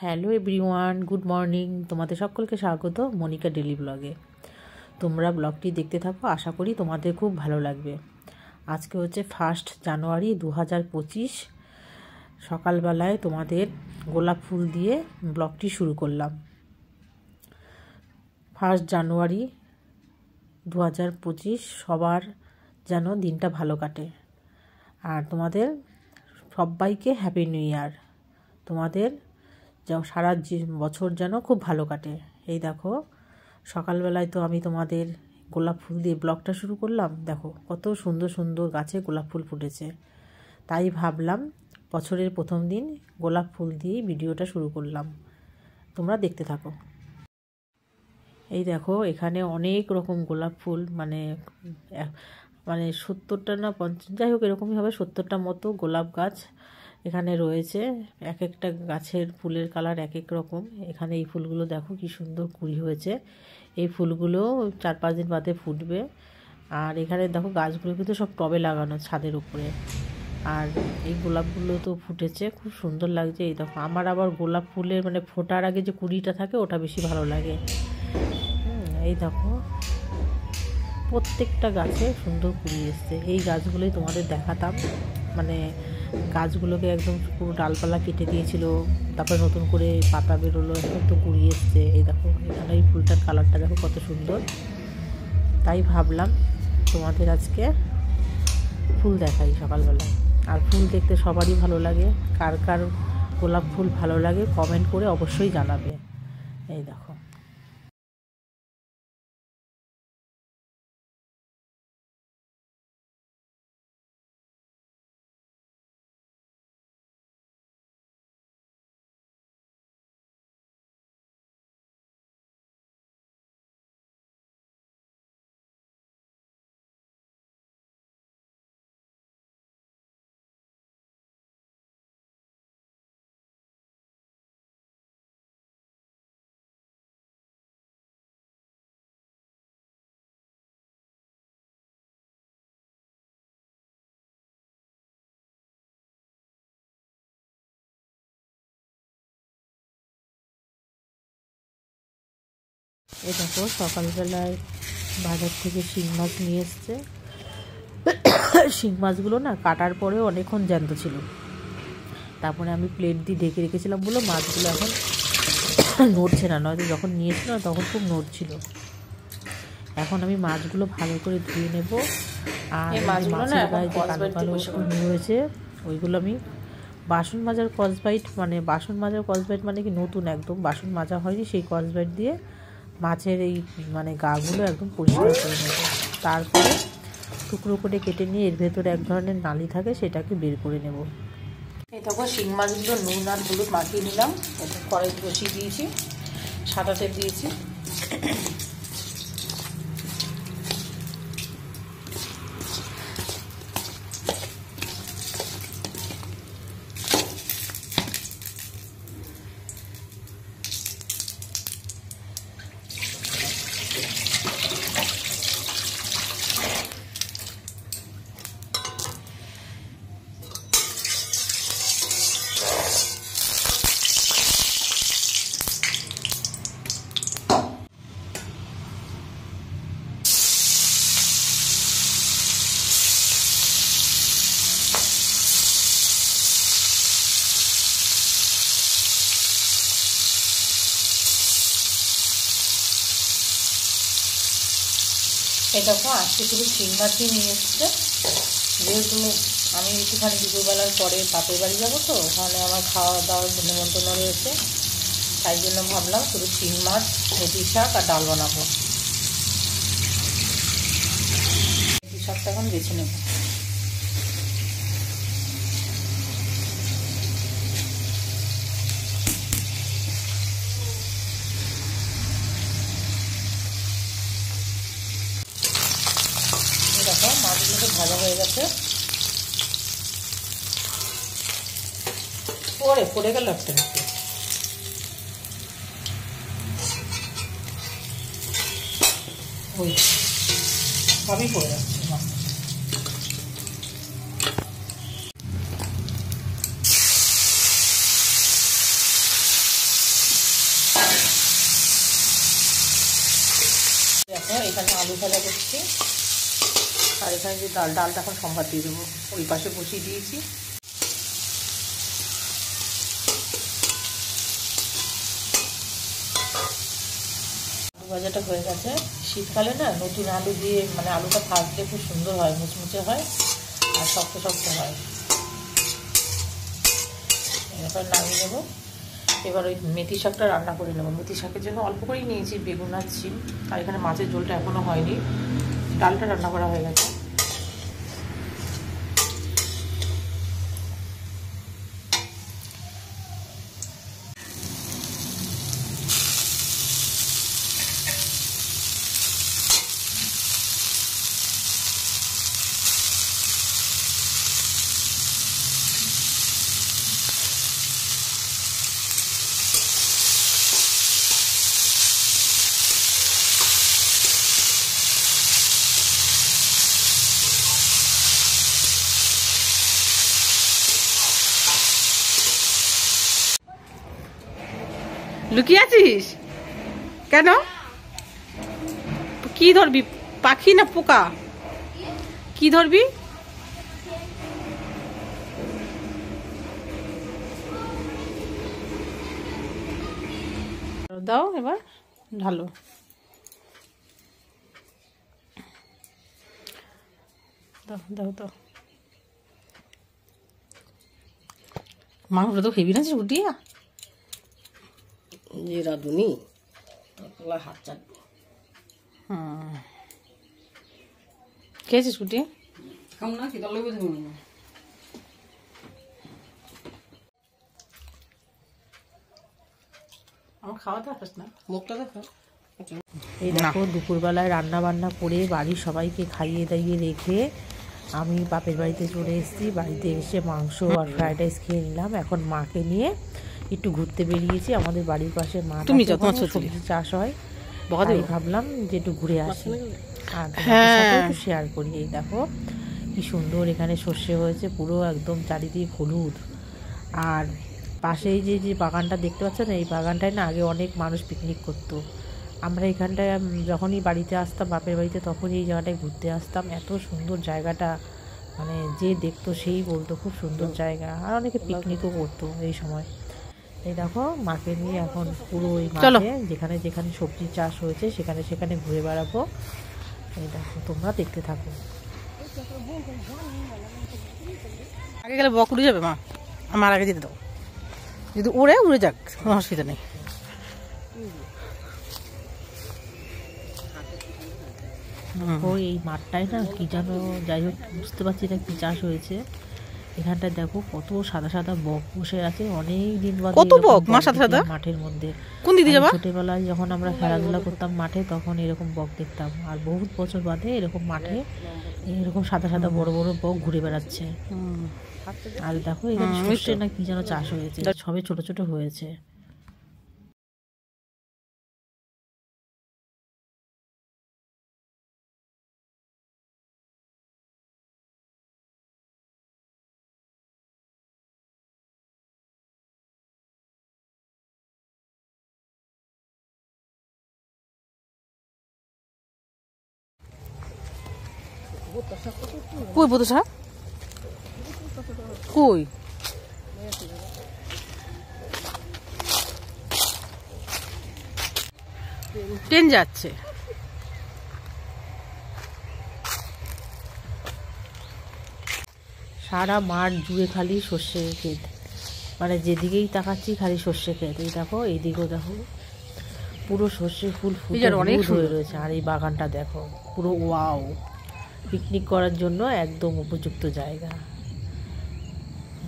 Hello everyone, good morning. তোমাদের সকলকে স্বাগত মনিকা ডেলি ব্লগে। তোমরা ব্লগটি দেখতে থাকো, আশা করি তোমাদের খুব ভালো লাগবে। আজকে হচ্ছে 1 জানুয়ারি 2025। সকালবেলায় তোমাদের গোলাপ ফুল দিয়ে ব্লগটি শুরু করলাম। 1 জানুয়ারি 2025 সবার যেন দিনটা ভালো কাটে। আর তোমাদের সবাইকে হ্যাপি নিউ ইয়ার। তোমাদের সারা বছর যেন খুব ভালো কাটে। এই দেখো, সকালবেলায় তো আমি তোমাদের গোলাপ ফুল দিয়ে ব্লগটা শুরু করলাম। দেখো কত সুন্দর সুন্দর গাছে গোলাপ ফুল ফুটেছে, তাই ভাবলাম বছরের প্রথম দিন গোলাপ ফুল দিয়েই ভিডিওটা শুরু করলাম। তোমরা দেখতে থাকো। এই দেখো, এখানে অনেক রকম গোলাপ ফুল, মানে 70টা না 50, যাই হোক এরকমই হবে, 70টা মতো গোলাপ গাছ এখানে রয়েছে। এক একটা গাছের ফুলের কালার এক এক রকম। এখানে এই ফুলগুলো দেখো কি সুন্দর কুঁড়ি হয়েছে। এই ফুলগুলো 4-5 দিন বাদে ফুটবে। আর এখানে দেখো গাছগুলো কিন্তু সব টবে লাগানো ছাদের উপরে। আর এই গোলাপগুলো তো ফুটেছে, খুব সুন্দর লাগছে। এই দেখো, আমার আবার গোলাপ ফুলের মানে ফোটার আগে যে কুঁড়িটা থাকে ওটা বেশি ভালো লাগে। এই দেখো, প্রত্যেকটা গাছে সুন্দর কুঁড়ি এসছে। এই গাছগুলোই তোমাদের দেখাতাম, মানে গাছগুলোকে একদম পুরো ডালপালা কেটে দিয়েছিল, তারপরে নতুন করে পাতা বেরোলো, এখন তো কুঁড়ি এসছে। এই দেখো, এখানে এই ফুলটার কালারটা দেখো কত সুন্দর। তাই ভাবলাম তোমাদের আজকে ফুল দেখাই সকালবেলায়। আর ফুল দেখতে সবারই ভালো লাগে। কার কার গোলাপ ফুল ভালো লাগে কমেন্ট করে অবশ্যই জানাবে। এই দেখো, এই দেখো সকালবেলায় বাজার থেকে শিং মাছ নিয়ে এসছে। শিং মাছগুলো না কাটার পরেও অনেকক্ষণ জ্যান্ত ছিল। তারপরে আমি প্লেট দিয়ে ঢেকে রেখেছিলাম বলে মাছগুলো এখন নড়ছে না, নয়তো যখন নিয়েছিল তখন খুব নড়ছিল। এখন আমি মাছগুলো ভালো করে ধুয়ে নেব। আর মাছের গায়ে যে কালো কালো রয়েছে ওইগুলো আমি বাসন মাজার কসবাইট, মানে কি নতুন একদম বাসন মাজা হয়নি, সেই কসবাইট দিয়ে মাছের এই মানে গাগুলো একদম পরিষ্কার করে নেব। তারপরে টুকরো করে কেটে নিয়ে এর ভেতরে এক ধরনের নালি থাকে, সেটাকে বের করে নেব। এই দেখো, শিং মাছগুলো নুন আর হলুদ মাখিয়ে নিলাম। এটা কড়াই বসিয়ে দিয়েছি, সাদা তেল দিয়েছি। এই দেখো, আজকে শুধু শিং মাছই নিয়ে এসছে। যেহেতু আমি একটুখানি দুপুরবেলার পরে বাপের বাড়ি যাবো, তো ওখানে আমার খাওয়া দাওয়ার নিমন্ত্রণ রয়েছে, তাই জন্য ভাবলাম শুধু শিং মাছ, মেথি শাক আর ডাল বানাবো। মেথি শাকটা এখন বেছে নেব। দেখো, মাছগুলো ভাজা হয়ে গেছে। পড়ে গেল একটা, ওই সবই পড়ে যাচ্ছে। দেখো এখানে আলু ভাজা করছি, আর এখানে যে ডালটা এখন সম্বাদ দিয়ে দেবো, ওই পাশে বসিয়ে দিয়েছি। আলু ভাজাটা হয়ে গেছে। শীতকালে না নতুন আলু দিয়ে মানে আলুটা ভাজলে খুব সুন্দর হয়, মুচমুচে হয় আর শক্ত শক্ত হয়। এবার নামিয়ে নেবো। এবার ওই মেথি শাকটা রান্না করে নেবো। মেথি শাকের জন্য অল্প করেই নিয়েছি বেগুন আর শিম, আর এখানে মাছের ঝোলটা এখনও হয়নি, ডালটা রান্না করা হয়ে গেছে। লুকিয়ে আছিস কেন? কি ধরবি, পাখি না পোকা? কি ধরবি? দাও এবার ঢালো। দাও দাও দাও। মাংসটা তো খেবি না উঠিয়া যে রাঁধুনি হাত চাটবো। খেয়েছিস কুটি? খাম না, কি দলে বুঝবো না। আমার খাওয়া দেখাস না, মুখটা দেখা। এই দেখো দুপুরবেলায় রান্না বান্না করে বাড়ির সবাইকে খাইয়ে দাইয়ে রেখে আমি বাপের বাড়িতে চলে এসেছি। বাড়িতে এসে মাংস আর ফ্রাইড রাইস খেয়ে নিলাম। এখন মাকে নিয়ে একটু ঘুরতে বেরিয়েছি। আমাদের বাড়ির পাশে মাঠ, সবজি চাষ হয়, ভাবলাম যে একটু ঘুরে আসি আর একটু শেয়ার করি। এই দেখো কি সুন্দর এখানে সর্ষে হয়েছে, পুরো একদম চারিদিক হলুদ। আর পাশেই যে বাগানটা দেখতে পাচ্ছ না, এই বাগানটায় না আগে অনেক মানুষ পিকনিক করতো। আমরা এখানটায় যখনই বাড়িতে আসতাম বাপের বাড়িতে, তখনই এই জায়গাটায় ঘুরতে আসতাম। এত সুন্দর জায়গাটা, মানে যে দেখতো সেই বলতো খুব সুন্দর জায়গা। আর অনেকে পিকনিকও করতো এই সময়। এই দেখো মাকে নিয়ে এখন পুরো ওই মাঠে যেখানে যেখানে সবজি চাষ হয়েছে সেখানে সেখানে ঘুরে বেড়াবো। এই দেখো তোমরা দেখতে থাকো। আগে গেলে বক উড়ে যাবে মা, আমার আগে যেতে দাও। যদি উড়ে উড়ে যাক, কোনো অসুবিধা নেই। এই মাঠটায় না কি যেন, যাই হোক বুঝতে পারছি না কি চাষ হয়েছে। এখানটায় দেখো কত সাদা সাদা বক বসে আছে, অনেক দিন বাদে কত বক মা সাদা সাদা মাঠের মধ্যে। কোন দিদি যাবা? ছোটবেলায় যখন আমরা খেলাধুলা করতাম মাঠে, তখন এরকম বক দেখতাম। আর বহুত বছর বাদে এরকম মাঠে এরকম সাদা সাদা বড় বড় বক ঘুরে বেড়াচ্ছে। আর দেখো এখানে সর্ষে না কি যেন চাষ হয়েছে, সবে ছোট ছোট হয়েছে। কই বতো শাক? কই ট্রেন যাচ্ছে। সারা মাঠ জুড়ে খালি সর্ষে ক্ষেত, মানে যেদিকেই তাকাচ্ছি খালি সর্ষে ক্ষেত। এই দেখো এইদিকেও দেখো পুরো সর্ষে ফুল ফুটে অনেক হয়ে রয়েছে। আর এই বাগানটা দেখো পুরো ওয়াও, পিকনিক করার জন্য একদম উপযুক্ত জায়গা।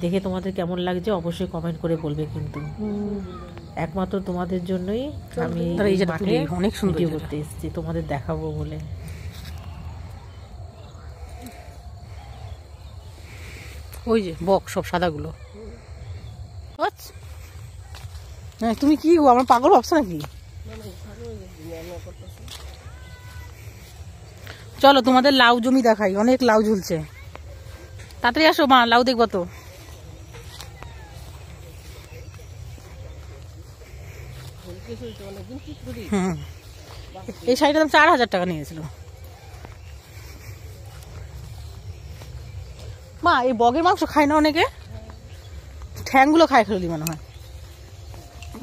দেখে তোমাদের কেমন লাগছে অবশ্যই কমেন্ট করে বলবে। কিন্তু একমাত্র তোমাদের জন্যই আমি মাঠে অনেক সুন্দর ভিডিও করতে এসেছি, তোমাদের দেখাবো বলে। ওই যে বক সব সাদাগুলো। তুমি কি গো, আমার পাগল ভাবছো নাকি? চলো তোমাদের লাউ জমি দেখাই, অনেক লাউ ঝুলছে। তাড়াতাড়ি আসো মা, লাউ দেখবো তো। এই শাড়িটার দাম 4000 টাকা নিয়েছিল। মা এই বগের মাংস খায় না অনেকে, ঠ্যাংগুলো খায় খেলি মনে হয়।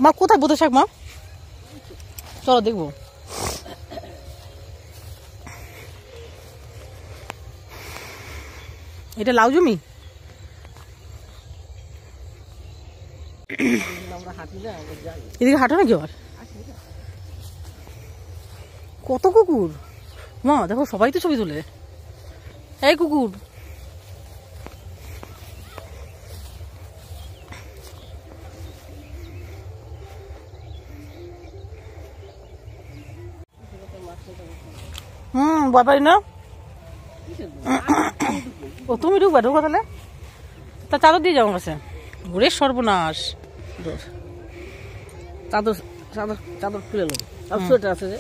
মা কোথায় বোধ শাক মা, চলো দেখবো। এটা লাউ জমি, এদিকে হাঁটো নাকি আবার? কত কুকুর মা, দেখো সবাই তো ছবি তুলে। এই কুকুর, ভয় পারি না। ও তুমি ঢুকবা, ঢুকো তাহলে। তা চাদর দিয়ে যাও আমার কাছে। ঘুরে সর্বনাশ, চাদর চাদর চাদর তুলে লো, সোয়েটার আছে যে,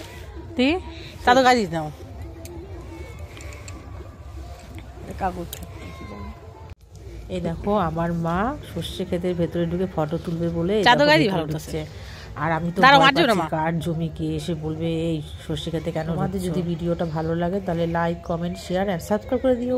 তুই চাদর গায়ে দিস নাও। কাগজ। এই দেখো আমার মা সর্ষে ক্ষেতের ভেতরে ঢুকে ফটো তুলবে বলে চাদর গায়ে দেখো ভালো ভেতরে ঢুকছে। আর আমি তো দাঁড়াও, ভয় মার যাবে না পাচ্ছি মা। কার জমি কে এসে বলবে এই সর্ষে ক্ষেতে কেন। আমাদের যদি ভিডিওটা ভালো লাগে তাহলে like, comment, share and subscribe করে দিও।